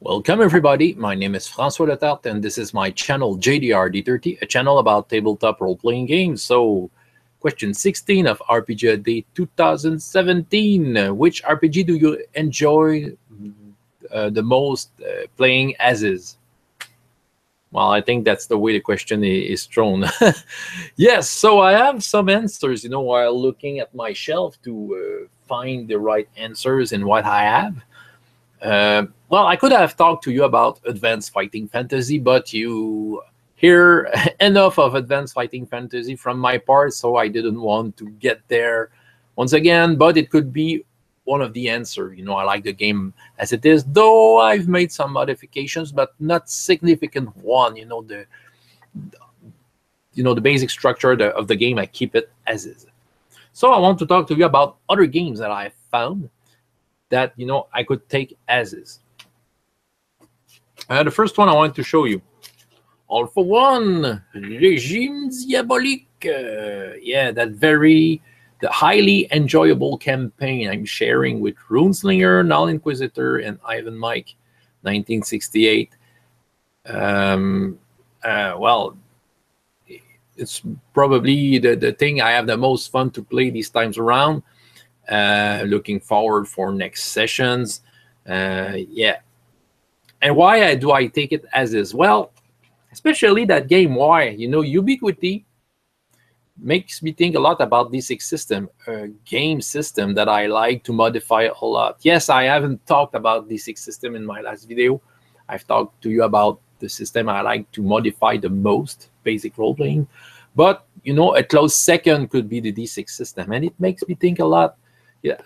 Welcome everybody, my name is François Letarte and this is my channel JDRD30, a channel about tabletop role-playing games. So, question 16 of RPG A Day 2017. Which RPG do you enjoy the most playing as is? Well, I think that's the way the question is thrown. Yes, so I have some answers, while looking at my shelf to find the right answers in what I have. Well, I could have talked to you about advanced fighting fantasy, but you hear enough of advanced fighting fantasy from my part, so I didn't want to get there once again, but it could be one of the answers. I like the game as it is, though I've made some modifications, but not significant one. The basic structure of the game, I keep it as is. So I want to talk to you about other games that I found that I could take as is. The first one I want to show you, All for One, Régime Diabolique. Yeah, the highly enjoyable campaign I'm sharing with Runeslinger, Null Inquisitor, and Ivan Mike, 1968. Well, it's probably the thing I have the most fun to play these times around. Looking forward for next sessions. Yeah. And why do I take it as is? Well, especially that game, why? Ubiquity makes me think a lot about the D6 system, a game system that I like to modify a lot. Yes, I haven't talked about the D6 system in my last video. I've talked to you about the system I like to modify the most, basic role-playing. But, a close second could be the D6 system. And it makes me think a lot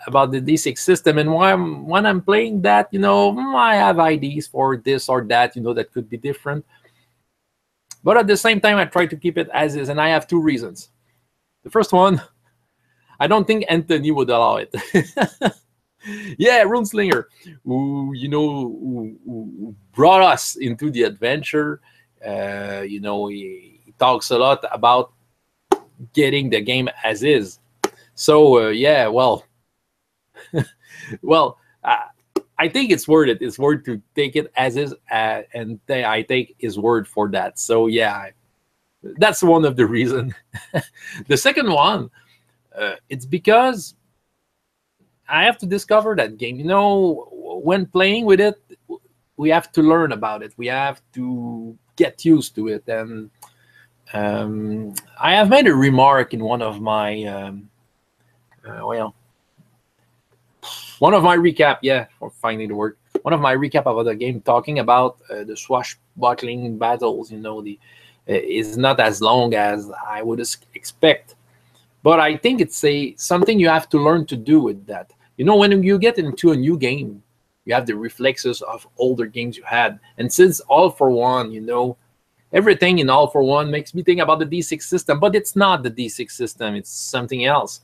about the D6 system, and when I'm playing that, I have ideas for this or that, that could be different. But at the same time, I try to keep it as is, and I have two reasons. The first one, I don't think Anthony would allow it. Yeah, Runeslinger, who brought us into the adventure. He talks a lot about getting the game as is. So yeah, well. Well, I think it's worth it. It's worth to take it as is, and I take his word for that. So yeah, that's one of the reasons. The second one, it's because I have to discover that game. When playing with it, we have to learn about it. We have to get used to it. And I have made a remark in one of my one of my recap, for finding the word. One of my recap of the game, talking about the swashbuckling battles. Is not as long as I would expect, but I think it's something you have to learn to do with that. When you get into a new game, you have the reflexes of older games you had, and since All for One, everything in All for One makes me think about the D6 system, but it's not the D6 system; it's something else.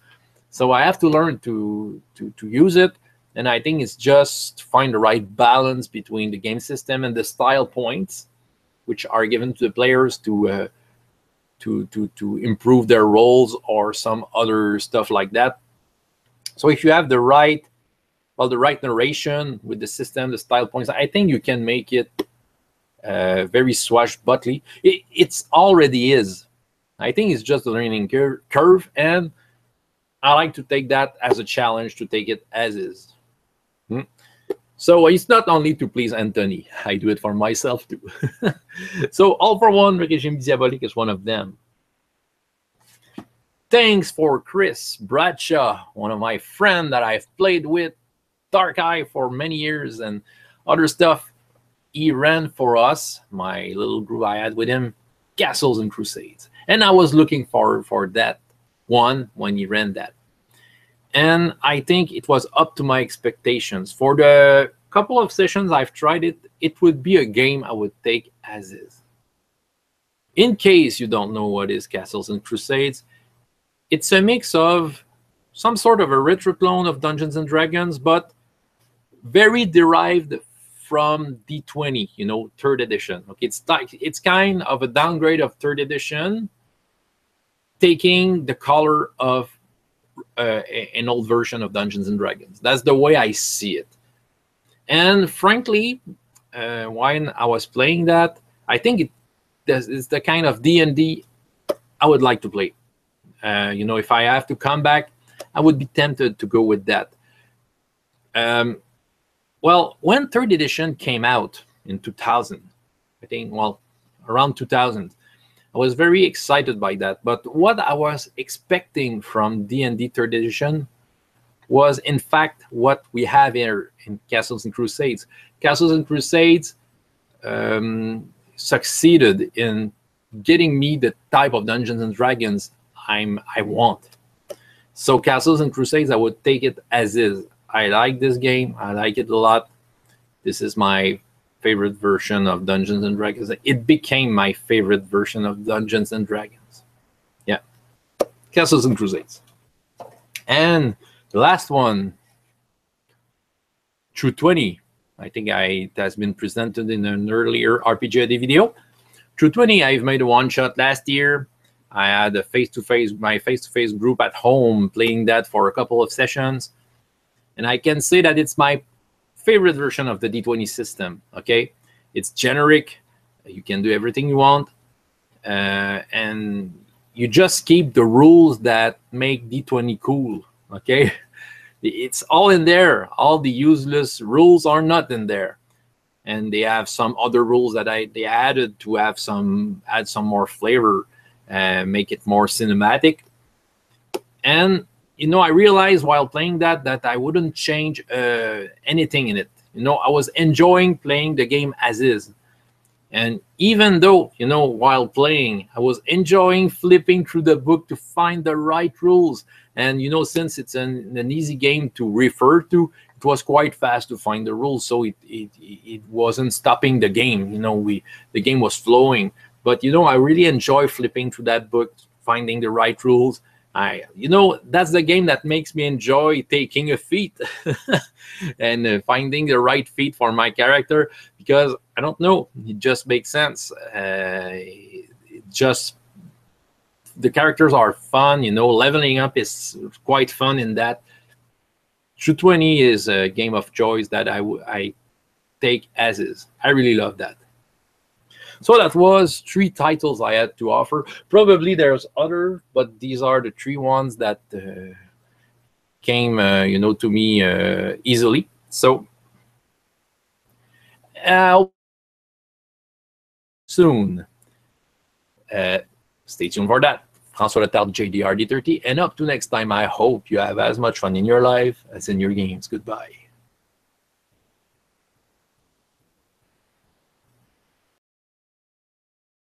So I have to learn to use it, and I think it's just to find the right balance between the game system and the style points, which are given to the players to improve their roles or some other stuff like that. So if you have the right narration with the system, the style points, I think you can make it very swashbuckly. It's already is. I think it's just a learning curve, and I like to take that as a challenge to take it as is. So it's not only to please Anthony. I do it for myself too. So All for One, Régime Diabolique is one of them. Thanks for Chris Bradshaw, one of my friends that I've played with, Dark Eye, for many years and other stuff. He ran for us, my little group I had with him, Castles and Crusades. And I was looking forward for that one when he ran that, and I think it was up to my expectations. For the couple of sessions I've tried it, it would be a game I would take as is. In case you don't know what is Castles and Crusades, it's a mix of some sort of a retro clone of Dungeons and Dragons, but very derived from D20, third edition. Okay, it's kind of a downgrade of third edition, taking the color of an old version of Dungeons and Dragons. That's the way I see it. And frankly, when I was playing that, I think it's the kind of D&D I would like to play. If I have to come back, I would be tempted to go with that. Well, when third edition came out in 2000, I think, well, around 2000, I was very excited by that. But what I was expecting from D&D third edition was, in fact, what we have here in Castles and Crusades. Castles and Crusades succeeded in getting me the type of Dungeons and Dragons I want. So Castles and Crusades, I would take it as is. I like this game. I like it a lot. This is my favorite version of Dungeons and Dragons. It became my favorite version of Dungeons and Dragons. Yeah. Castles and Crusades. And the last one, True 20. I think it has been presented in an earlier RPG video. True 20, I've made a one-shot last year. I had a my face-to-face group at home playing that for a couple of sessions. And I can say that it's my favorite version of the D20 system, okay? It's generic. You can do everything you want. And you just keep the rules that make D20 cool, okay? It's all in there. All the useless rules are not in there. And they have some other rules that they added to add some more flavor, make it more cinematic. And I realized while playing that I wouldn't change anything in it. I was enjoying playing the game as is. And even though, while playing, I was enjoying flipping through the book to find the right rules. And, since it's an easy game to refer to, it was quite fast to find the rules. So it wasn't stopping the game. The game was flowing. But, I really enjoy flipping through that book, finding the right rules. That's the game that makes me enjoy taking a feat and finding the right feat for my character, because I don't know, it just makes sense. The characters are fun, leveling up is quite fun in that. True 20 is a game of choice that I take as is. I really love that. So that was 3 titles I had to offer. Probably there's other, but these are the 3 ones that came, to me easily. So soon. Stay tuned for that. François Letarde, JDRD30. And up to next time, I hope you have as much fun in your life as in your games. Goodbye.